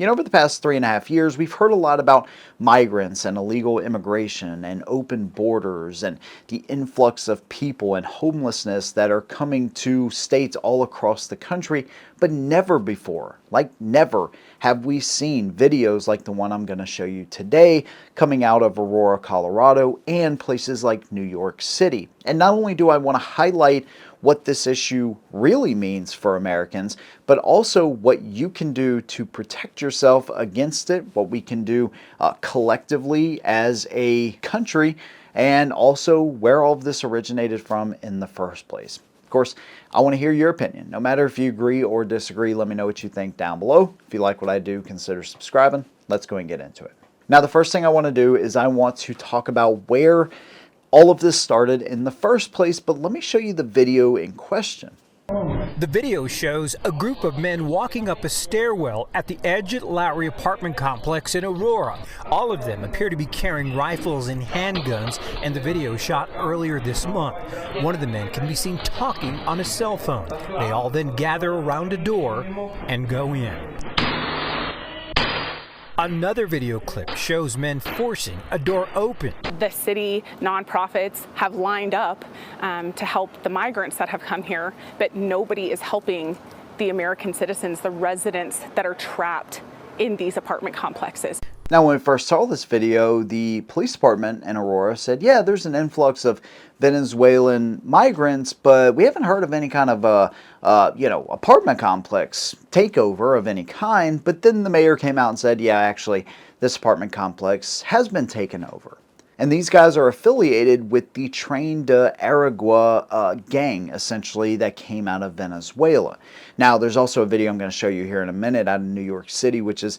Over the past 3.5 years, we've heard a lot about migrants and illegal immigration and open borders and the influx of people and homelessness that are coming to states all across the country, but never before, like never, have we seen videos like the one I'm going to show you today coming out of Aurora, Colorado and places like New York City. And not only do I want to highlight what this issue really means for Americans, but also what you can do to protect yourself against it, what we can do collectively as a country, and also where all of this originated from in the first place. Of course, I want to hear your opinion. No matter if you agree or disagree, let me know what you think down below. If you like what I do, consider subscribing. Let's go and get into it. Now, the first thing I want to do is I want to talk about where all of this started in the first place, but let me show you the video in question. The video shows a group of men walking up a stairwell at the Edge Lowry apartment complex in Aurora. All of them appear to be carrying rifles and handguns, and the video shot earlier this month. One of the men can be seen talking on a cell phone. They all then gather around a door and go in. Another video clip shows men forcing a door open. The city nonprofits have lined up to help the migrants that have come here, but nobody is helping the American citizens, the residents that are trapped in these apartment complexes. Now, when we first saw this video, the police department in Aurora said, yeah, there's an influx of Venezuelan migrants, but we haven't heard of any kind of apartment complex takeover of any kind. But then the mayor came out and said, yeah, actually, this apartment complex has been taken over. And these guys are affiliated with the Tren De Aragua gang, essentially, that came out of Venezuela. Now, there's also a video I'm going to show you here in a minute out of New York City, which is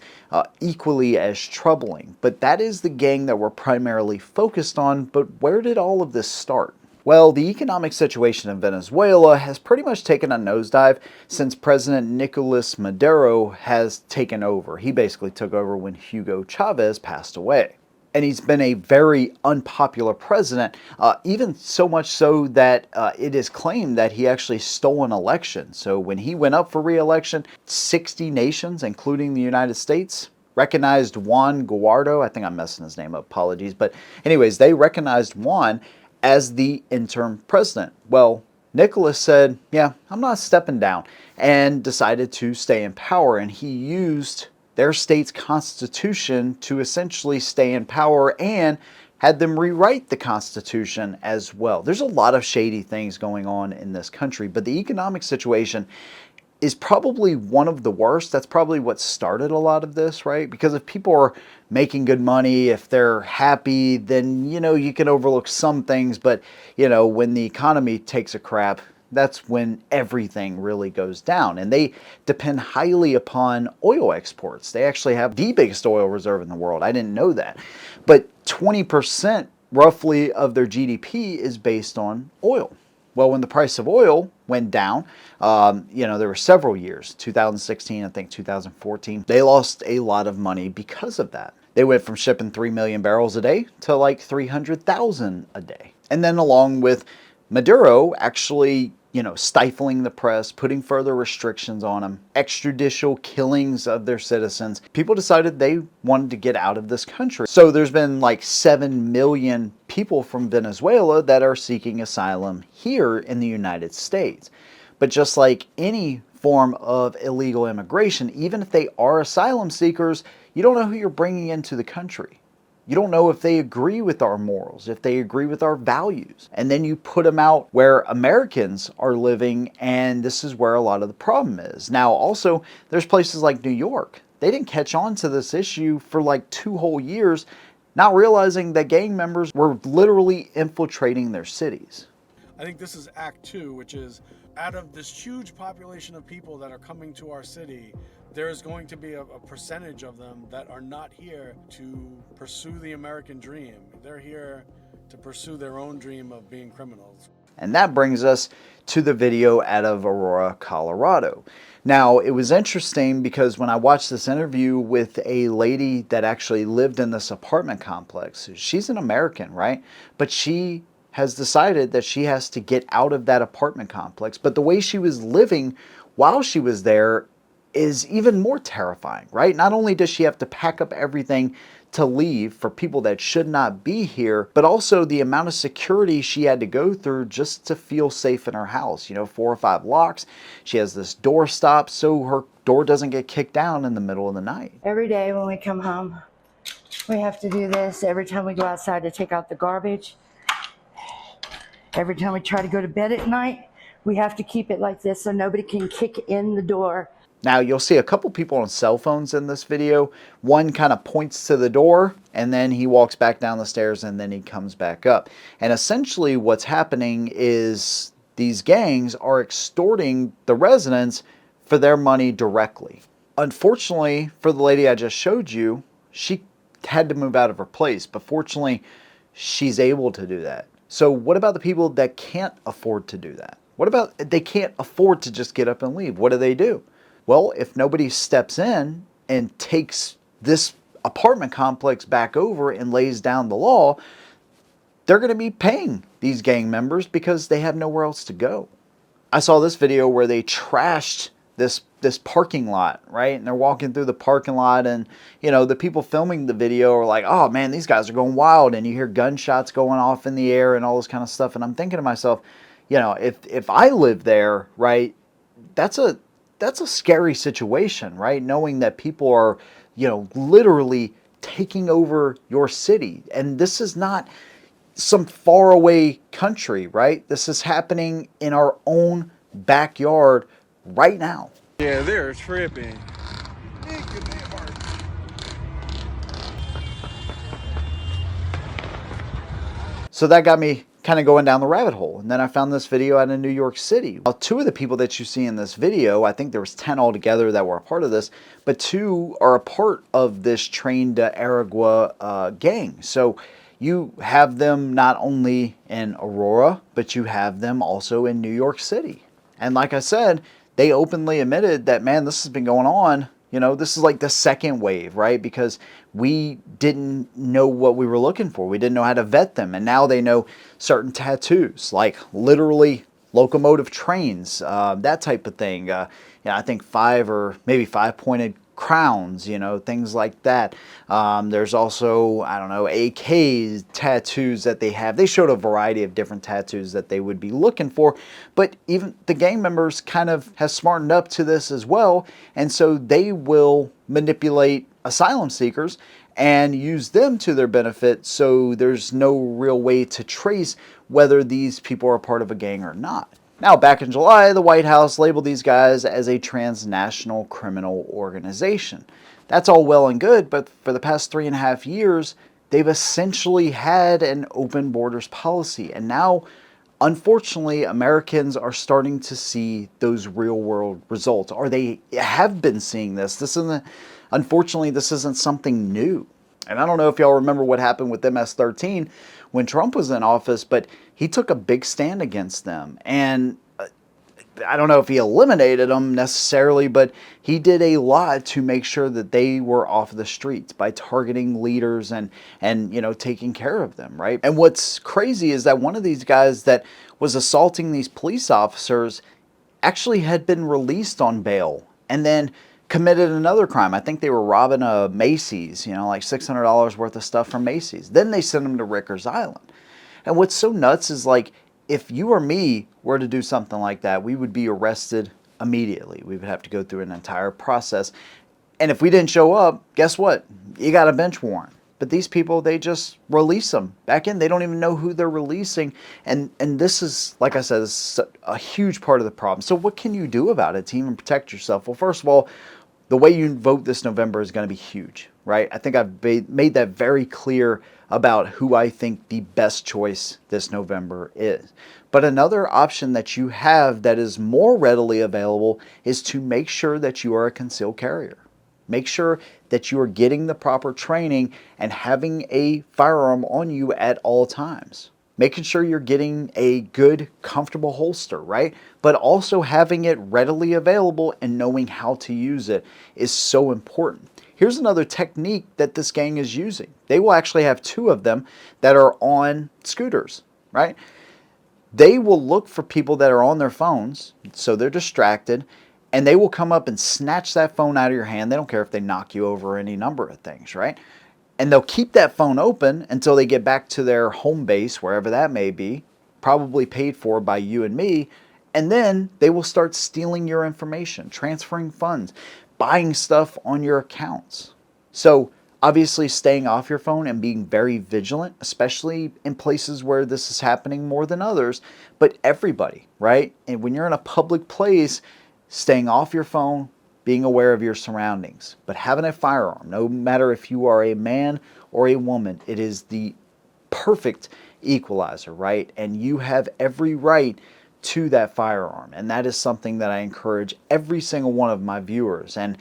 equally as troubling. But that is the gang that we're primarily focused on. But where did all of this start? Well, the economic situation in Venezuela has pretty much taken a nosedive since President Nicolas Maduro has taken over. He basically took over when Hugo Chavez passed away. And he's been a very unpopular president, even so much so that it is claimed that he actually stole an election. So when he went up for re-election, 60 nations, including the United States, recognized Juan Guaido. I think I'm messing his name up, apologies. But anyways, they recognized Juan as the interim president. Well, Nicolas said, yeah, I'm not stepping down, and decided to stay in power. And he used their state's constitution to essentially stay in power and had them rewrite the Constitution as well. There's a lot of shady things going on in this country, but the economic situation is probably one of the worst. That's probably what started a lot of this, right? Because if people are making good money, if they're happy, then, you can overlook some things, but, when the economy takes a crap, that's when everything really goes down. And they depend highly upon oil exports. They actually have the biggest oil reserve in the world. I didn't know that. But 20% roughly of their GDP is based on oil. Well, when the price of oil went down, there were several years, 2016, I think 2014, they lost a lot of money because of that. They went from shipping 3 million barrels a day to like 300,000 a day. And then along with Maduro actually, stifling the press, putting further restrictions on them, extrajudicial killings of their citizens, people decided they wanted to get out of this country. So there's been like 7 million people from Venezuela that are seeking asylum here in the United States. But just like any form of illegal immigration, even if they are asylum seekers, you don't know who you're bringing into the country. You don't know if they agree with our morals, if they agree with our values. And then you put them out where Americans are living, and this is where a lot of the problem is. Now, also, there's places like New York. They didn't catch on to this issue for like 2 whole years, not realizing that gang members were literally infiltrating their cities. I think this is Act 2, which is out of this huge population of people that are coming to our city, there is going to be a percentage of them that are not here to pursue the American dream. They're here to pursue their own dream of being criminals. And that brings us to the video out of Aurora, Colorado. Now, it was interesting because when I watched this interview with a lady that actually lived in this apartment complex, she's an American, right? But she has decided that she has to get out of that apartment complex. But the way she was living while she was there, is even more terrifying, right? Not only does she have to pack up everything to leave for people that should not be here, but also the amount of security she had to go through just to feel safe in her house. You know, 4 or 5 locks. She has this door stop so her door doesn't get kicked down in the middle of the night. Every day when we come home, we have to do this. Every time we go outside to take out the garbage, every time we try to go to bed at night, we have to keep it like this so nobody can kick in the door. Now, you'll see a couple people on cell phones in this video. One kind of points to the door, and then he walks back down the stairs, and then he comes back up. And essentially what's happening is these gangs are extorting the residents for their money directly. Unfortunately, for the lady I just showed you, she had to move out of her place, but fortunately, she's able to do that. So what about the people that can't afford to do that? What about they can't afford to just get up and leave? What do? Well, if nobody steps in and takes this apartment complex back over and lays down the law, they're going to be paying these gang members because they have nowhere else to go. I saw this video where they trashed this parking lot, right? And they're walking through the parking lot, and you know, the people filming the video are like, oh man, these guys are going wild, and you hear gunshots going off in the air and all this kind of stuff. And I'm thinking to myself, you know, if I live there, right, that's a scary situation, right? Knowing that people are, you know, literally taking over your city. And this is not some faraway country, right? This is happening in our own backyard right now. Yeah, they're tripping. So that got me kind of going down the rabbit hole. And then I found this video out in New York City. Well, 2 of the people that you see in this video, I think there was 10 altogether that were a part of this, but 2 are a part of this Tren De Aragua gang. So you have them not only in Aurora, but you have them also in New York City. And like I said, they openly admitted that, man, this has been going on. You know, this is like the second wave, right? Because we didn't know what we were looking for. We didn't know how to vet them. And now they know certain tattoos, like literally locomotive trains, that type of thing. I think 5 or maybe 5-pointed crowns, you know, things like that. There's also, I don't know, AKs, tattoos that they have. They showed a variety of different tattoos that they would be looking for, but even the gang members kind of have smartened up to this as well, and so they will manipulate asylum seekers and use them to their benefit, so there's no real way to trace whether these people are part of a gang or not. Now, back in July, the White House labeled these guys as a transnational criminal organization. That's all well and good, but for the past 3.5 years, they've essentially had an open borders policy. And now, unfortunately, Americans are starting to see those real world results, or they have been seeing this. Unfortunately, this isn't something new. And I don't know if y'all remember what happened with MS-13 when Trump was in office, but he took a big stand against them. And I don't know if he eliminated them necessarily, but he did a lot to make sure that they were off the streets by targeting leaders and you know, taking care of them, right? And what's crazy is that one of these guys that was assaulting these police officers actually had been released on bail and then committed another crime. I think they were robbing a Macy's, you know, like $600 worth of stuff from Macy's. Then they sent him to Rikers Island. And what's so nuts is, like, if you or me were to do something like that, we would be arrested immediately. We would have to go through an entire process. And if we didn't show up, guess what? You got a bench warrant. But these people, they just release them back in. They don't even know who they're releasing. And this is, like I said, this is a huge part of the problem. So what can you do about it to even protect yourself? Well, first of all, the way you vote this November is going to be huge, right? I think I've made that very clear about who I think the best choice this November is. But another option that you have that is more readily available is to make sure that you are a concealed carrier. Make sure that you are getting the proper training and having a firearm on you at all times. Making sure you're getting a good, comfortable holster, right? But also having it readily available and knowing how to use it is so important. Here's another technique that this gang is using. They will actually have 2 of them that are on scooters, right? They will look for people that are on their phones, so they're distracted, and they will come up and snatch that phone out of your hand. They don't care if they knock you over any number of things, right? And they'll keep that phone open until they get back to their home base, wherever that may be, probably paid for by you and me. And then they will start stealing your information, transferring funds, buying stuff on your accounts. So obviously staying off your phone and being very vigilant, especially in places where this is happening more than others, but everybody, right? And when you're in a public place, staying off your phone, being aware of your surroundings, but having a firearm, no matter if you are a man or a woman, it is the perfect equalizer, right? And you have every right to that firearm. And that is something that I encourage every single one of my viewers. And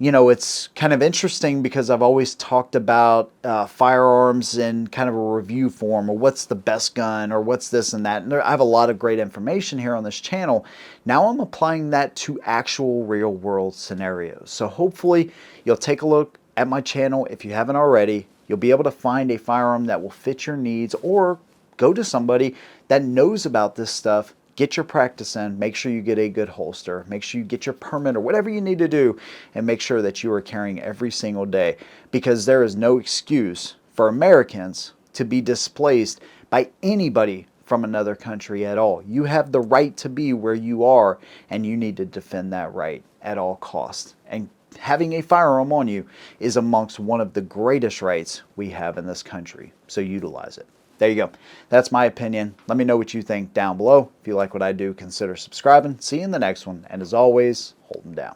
you know, it's kind of interesting because I've always talked about firearms in kind of a review form, or what's the best gun, or what's this and that. And I have a lot of great information here on this channel. Now I'm applying that to actual real world scenarios. So hopefully you'll take a look at my channel if you haven't already. You'll be able to find a firearm that will fit your needs, or go to somebody that knows about this stuff. Get your practice in, make sure you get a good holster, make sure you get your permit or whatever you need to do, and make sure that you are carrying every single day, because there is no excuse for Americans to be displaced by anybody from another country at all. You have the right to be where you are, and you need to defend that right at all costs. And having a firearm on you is amongst one of the greatest rights we have in this country, so utilize it. There you go. That's my opinion. Let me know what you think down below. If you like what I do, consider subscribing. See you in the next one. And as always, hold them down.